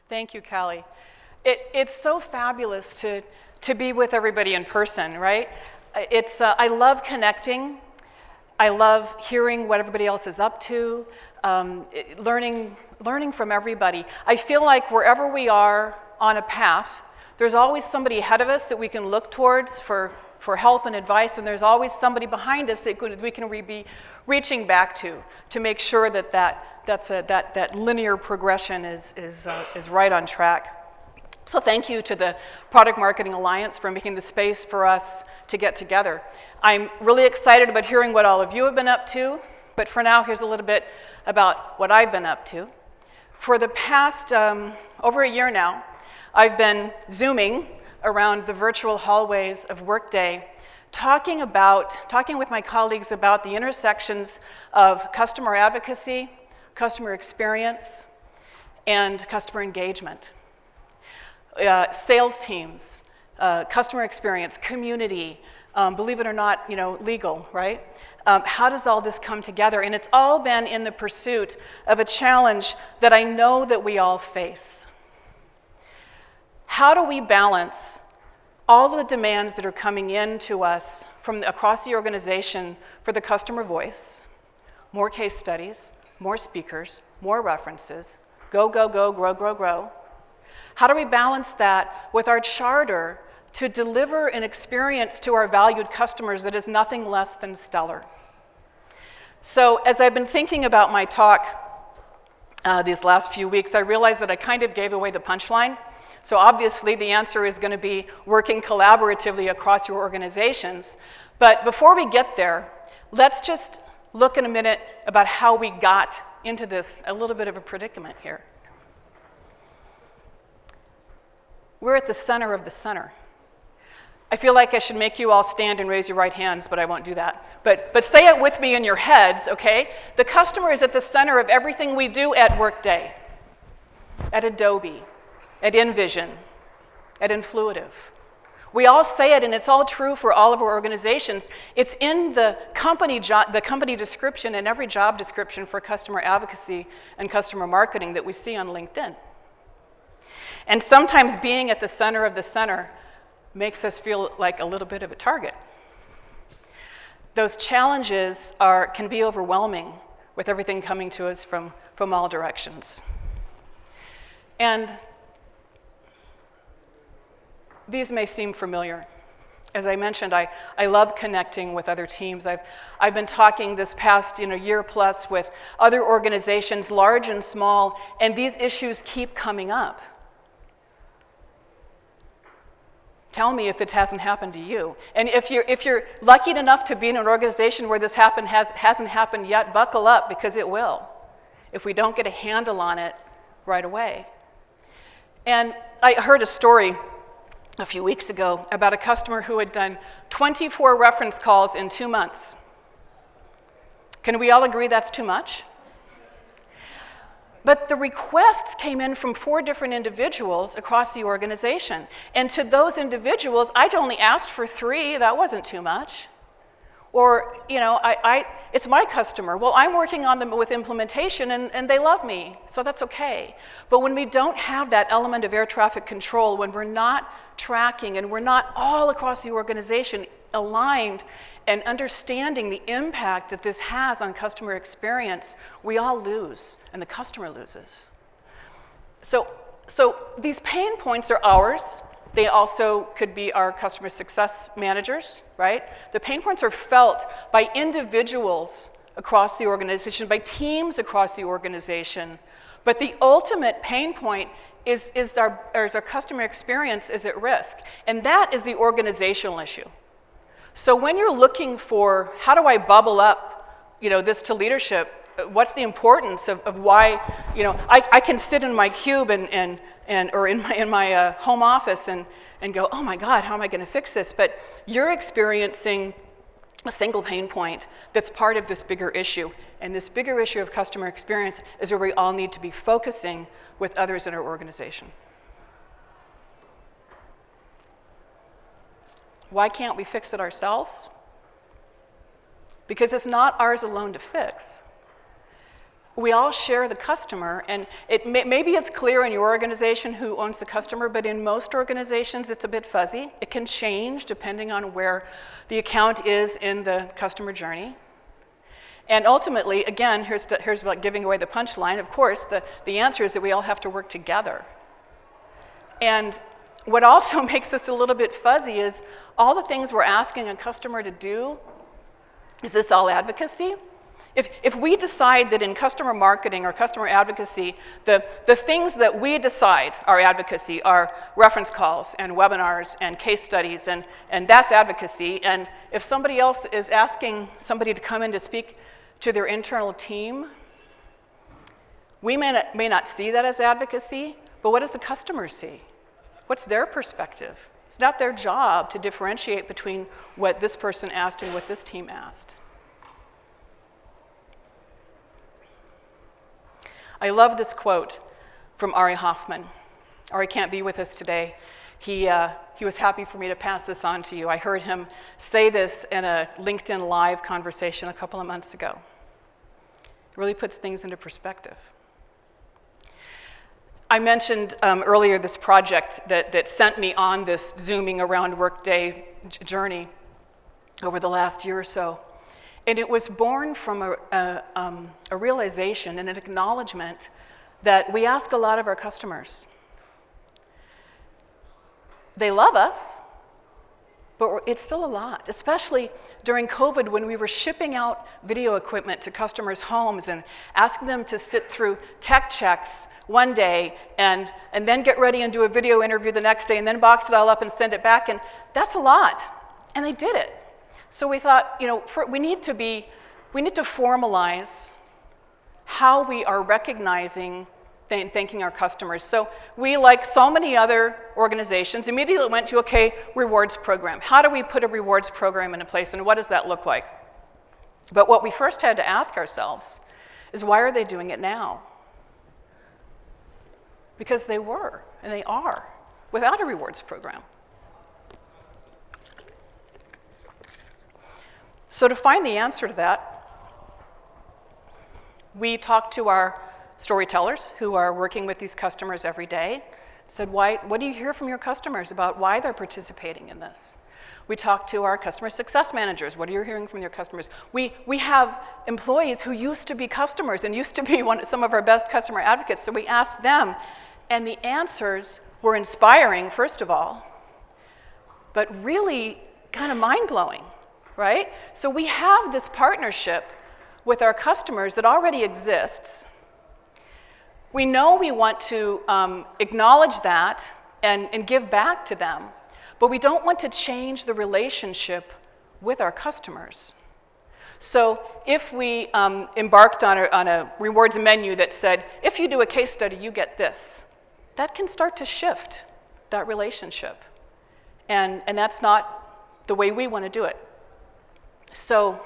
Thank you, Callie. It's so fabulous to be with everybody in person, right? I love connecting. I love hearing what everybody else is up to, learning from everybody. I feel like wherever we are on a path, there's always somebody ahead of us that we can look towards for help and advice, and there's always somebody behind us that we can be reaching back to make sure that linear progression is right on track. So thank you to the Product Marketing Alliance for making the space for us to get together. I'm really excited about hearing what all of you have been up to, but for now, here's a little bit about what I've been up to. For the past over a year now, I've been Zooming around the virtual hallways of Workday, talking with my colleagues about the intersections of customer advocacy, customer experience, and customer engagement. Sales teams, customer experience, community, believe it or not, legal, right? How does all this come together? And it's all been in the pursuit of a challenge that I know that we all face. How do we balance all the demands that are coming in to us from across the organization for the customer voice, more case studies, more speakers, more references, go, go, go, grow, grow, grow? How do we balance that with our charter to deliver an experience to our valued customers that is nothing less than stellar? So as I've been thinking about my talk these last few weeks, I realized that I kind of gave away the punchline. So obviously the answer is going to be working collaboratively across your organizations. But before we get there, let's just look in a minute about how we got into this, a little bit of a predicament here. We're at the center of the center. I feel like I should make you all stand and raise your right hands, but I won't do that. But say it with me in your heads, okay? The customer is at the center of everything we do at Workday, at Adobe, at InVision, at Influitive. We all say it, and it's all true for all of our organizations. It's in the company description and every job description for customer advocacy and customer marketing that we see on LinkedIn. And sometimes being at the center of the center makes us feel like a little bit of a target. Those challenges can be overwhelming with everything coming to us from all directions. And these may seem familiar. As I mentioned, I love connecting with other teams. I've been talking this past year plus with other organizations, large and small, and these issues keep coming up. Tell me if it hasn't happened to you. And if you're lucky enough to be in an organization where this hasn't happened yet, buckle up, because it will, if we don't get a handle on it right away. And I heard a story a few weeks ago about a customer who had done 24 reference calls in 2 months. Can we all agree that's too much? But the requests came in from 4 different individuals across the organization. And to those individuals, I'd only asked for 3. That wasn't too much. Or, it's my customer. Well, I'm working on them with implementation, and they love me, so that's okay. But when we don't have that element of air traffic control, when we're not tracking and we're not all across the organization aligned and understanding the impact that this has on customer experience, we all lose, and the customer loses. So these pain points are ours. They also could be our customer success managers, right? The pain points are felt by individuals across the organization, by teams across the organization. But the ultimate pain point is our customer experience is at risk. And that is the organizational issue. So when you're looking for, how do I bubble up, this to leadership, what's the importance of why, I can sit in my cube or in my home office and go, oh my God, how am I going to fix this? But you're experiencing a single pain point that's part of this bigger issue. And this bigger issue of customer experience is where we all need to be focusing with others in our organization. Why can't we fix it ourselves? Because it's not ours alone to fix. we all share the customer, and maybe it's clear in your organization who owns the customer, but in most organizations it's a bit fuzzy. It can change depending on where the account is in the customer journey. And ultimately, again, here's like giving away the punchline. Of course, the answer is that we all have to work together. And what also makes this a little bit fuzzy is all the things we're asking a customer to do, is this all advocacy? If we decide that in customer marketing or customer advocacy, the things that we decide are advocacy are reference calls and webinars and case studies, and that's advocacy. And if somebody else is asking somebody to come in to speak to their internal team, we may not see that as advocacy, but what does the customer see? What's their perspective? It's not their job to differentiate between what this person asked and what this team asked. I love this quote from Ari Hoffman. Ari can't be with us today. He was happy for me to pass this on to you. I heard him say this in a LinkedIn Live conversation a couple of months ago. It really puts things into perspective. I mentioned earlier this project that sent me on this zooming around Workday journey over the last year or so. And it was born from a realization and an acknowledgement that we ask a lot of our customers. They love us, but it's still a lot, especially during COVID when we were shipping out video equipment to customers' homes and asking them to sit through tech checks one day and then get ready and do a video interview the next day and then box it all up and send it back, and that's a lot. And they did it. So we thought, we need to formalize how we are recognizing, thanking our customers. So we, like so many other organizations, immediately went to, okay, rewards program. How do we put a rewards program into place, and what does that look like? But what we first had to ask ourselves is, why are they doing it now? Because they were, and they are, without a rewards program. So to find the answer to that, we talked to our storytellers who are working with these customers every day, said, what do you hear from your customers about why they're participating in this? We talked to our customer success managers. What are you hearing from your customers? We have employees who used to be customers and used to be some of our best customer advocates, so we asked them, and the answers were inspiring, first of all, but really kind of mind-blowing. Right? So we have this partnership with our customers that already exists. We know we want to acknowledge that and give back to them, but we don't want to change the relationship with our customers. So if we embarked on a rewards menu that said, if you do a case study, you get this, that can start to shift that relationship. And that's not the way we want to do it. So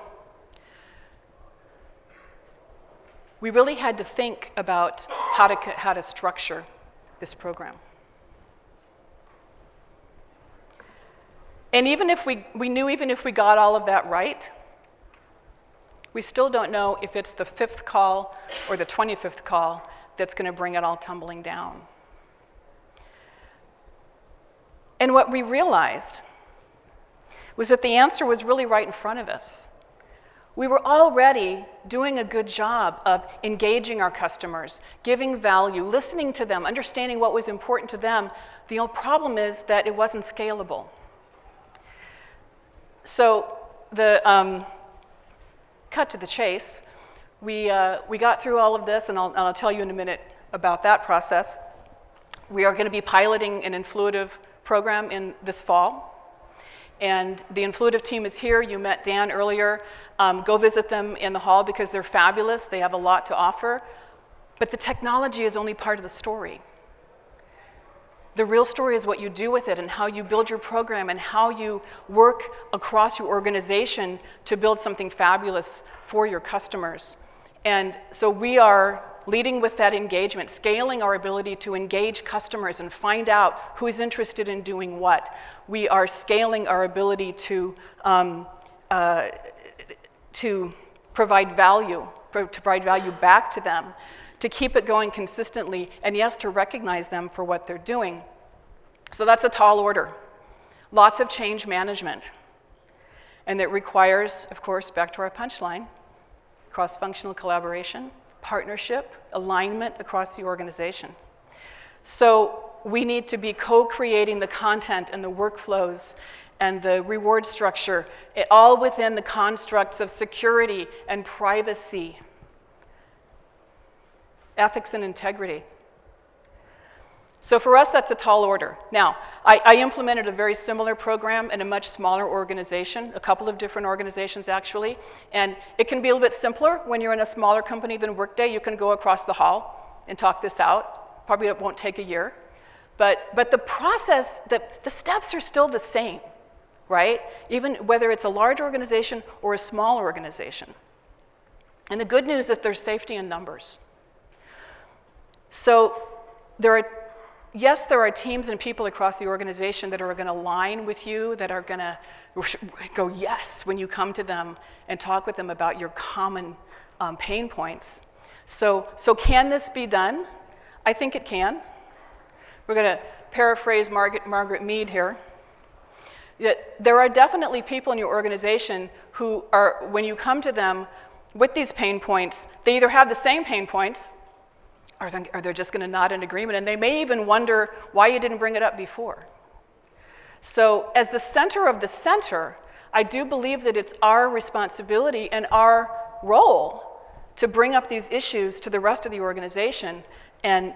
we really had to think about how to structure this program. And even if we knew even if we got all of that right, we still don't know if it's the 5th call or the 25th call that's going to bring it all tumbling down. And what we realized was that the answer was really right in front of us. We were already doing a good job of engaging our customers, giving value, listening to them, understanding what was important to them. The only problem is that it wasn't scalable. So the cut to the chase, we got through all of this, and I'll tell you in a minute about that process. We are going to be piloting an Influitive program in this fall. And the Influitive team is here. You met Dan earlier. Go visit them in the hall because they're fabulous. They have a lot to offer. But the technology is only part of the story. The real story is what you do with it and how you build your program and how you work across your organization to build something fabulous for your customers. And so we are leading with that engagement, scaling our ability to engage customers and find out who is interested in doing what. We are scaling our ability to provide value provide value back to them, to keep it going consistently, and yes, to recognize them for what they're doing. So that's a tall order. Lots of change management. And it requires, of course, back to our punchline, cross-functional collaboration, partnership, alignment across the organization. So we need to be co-creating the content and the workflows and the reward structure, all within the constructs of security and privacy, ethics and integrity. So for us, that's a tall order. Now, I implemented a very similar program in a much smaller organization, a couple of different organizations actually, and it can be a little bit simpler when you're in a smaller company than Workday. You can go across the hall and talk this out. Probably it won't take a year. But the process, the steps are still the same, right? Even whether it's a large organization or a small organization. And the good news is there's safety in numbers. So there are teams and people across the organization that are going to align with you, that are going to go yes when you come to them and talk with them about your common pain points. So can this be done? I think it can. We're going to paraphrase Margaret Mead here. There are definitely people in your organization who are, when you come to them with these pain points, they either have the same pain points, or they're just going to nod in agreement, and they may even wonder why you didn't bring it up before. So as the center of the center, I do believe that it's our responsibility and our role to bring up these issues to the rest of the organization and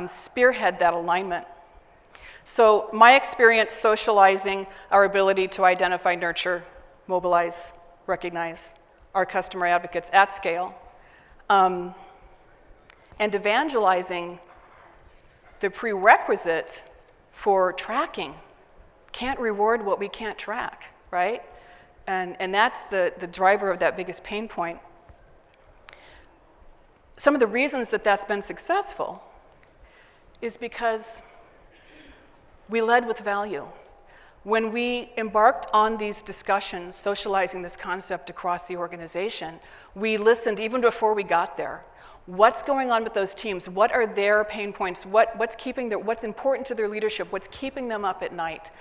spearhead that alignment. So my experience socializing our ability to identify, nurture, mobilize, recognize our customer advocates at scale, and evangelizing the prerequisite for tracking. Can't reward what we can't track, right? And that's the driver of that biggest pain point. Some of the reasons that that's been successful is because we led with value. When we embarked on these discussions, socializing this concept across the organization, we listened even before we got there. What's going on with those teams? What are their pain points? What's important to their leadership? What's keeping them up at night?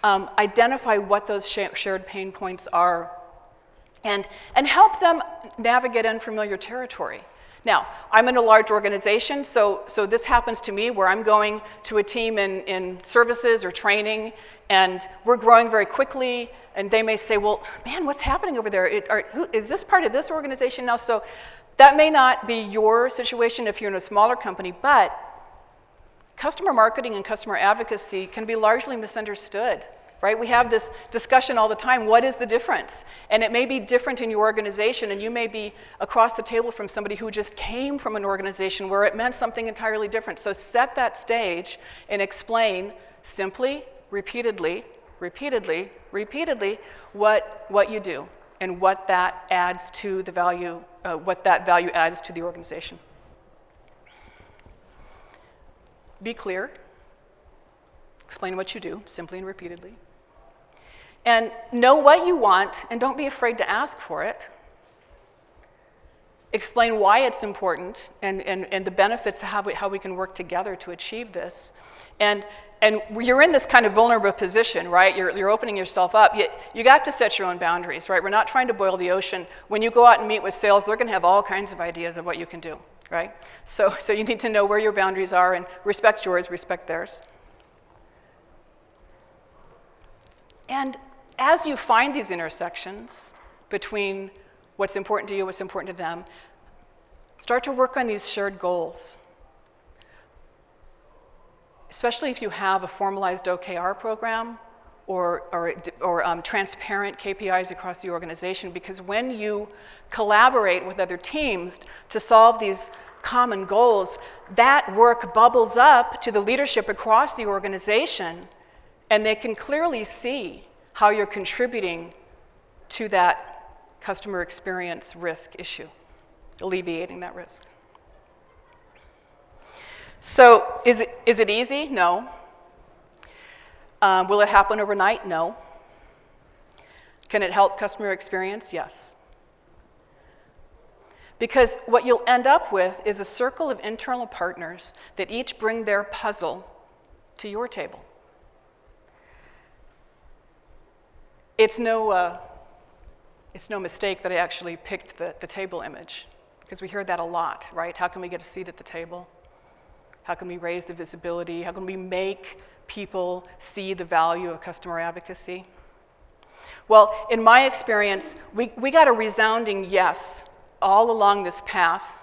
Identify what those shared pain points are, and help them navigate unfamiliar territory. Now, I'm in a large organization, so this happens to me where I'm going to a team in services or training, and we're growing very quickly, and they may say, well, man, what's happening over there? Is this part of this organization now? So that may not be your situation if you're in a smaller company, but customer marketing and customer advocacy can be largely misunderstood, right? We have this discussion all the time, what is the difference? And it may be different in your organization, and you may be across the table from somebody who just came from an organization where it meant something entirely different. So set that stage and explain simply, repeatedly, what you do and what that adds to the value, what that value adds to the organization. Be clear. Explain what you do, simply and repeatedly. And know what you want, and don't be afraid to ask for it. Explain why it's important and the benefits of how we can work together to achieve this. And you're in this kind of vulnerable position, right? You're opening yourself up. You got to set your own boundaries, right? We're not trying to boil the ocean. When you go out and meet with sales, they're going to have all kinds of ideas of what you can do, right? So you need to know where your boundaries are and respect yours, respect theirs. And as you find these intersections between what's important to you, what's important to them, start to work on these shared goals. Especially if you have a formalized OKR program or transparent KPIs across the organization, because when you collaborate with other teams to solve these common goals, that work bubbles up to the leadership across the organization, and they can clearly see how you're contributing to that customer experience risk issue, alleviating that risk. So is it easy? No. Will it happen overnight? No. Can it help customer experience? Yes. Because what you'll end up with is a circle of internal partners that each bring their puzzle to your table. It's no mistake that I actually picked the table image, because we hear that a lot, right? How can we get a seat at the table? How can we raise the visibility? How can we make people see the value of customer advocacy? Well, in my experience, we got a resounding yes all along this path.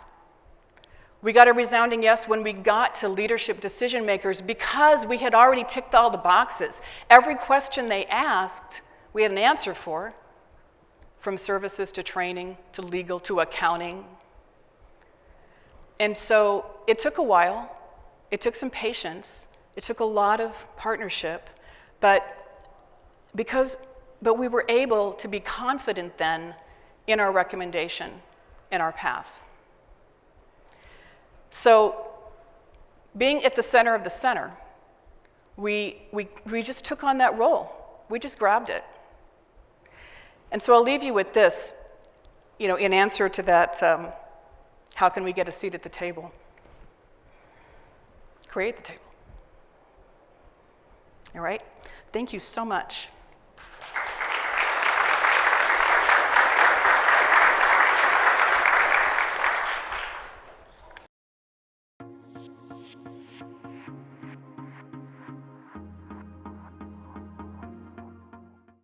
We got a resounding yes when we got to leadership decision makers because we had already ticked all the boxes. Every question they asked, we had an answer for, from services to training to legal to accounting. And so it took a while. It took some patience. It took a lot of partnership. But we were able to be confident then in our recommendation, in our path. So being at the center of the center, we just took on that role. We just grabbed it. And so I'll leave you with this, in answer to that, how can we get a seat at the table? Create the table. All right? Thank you so much.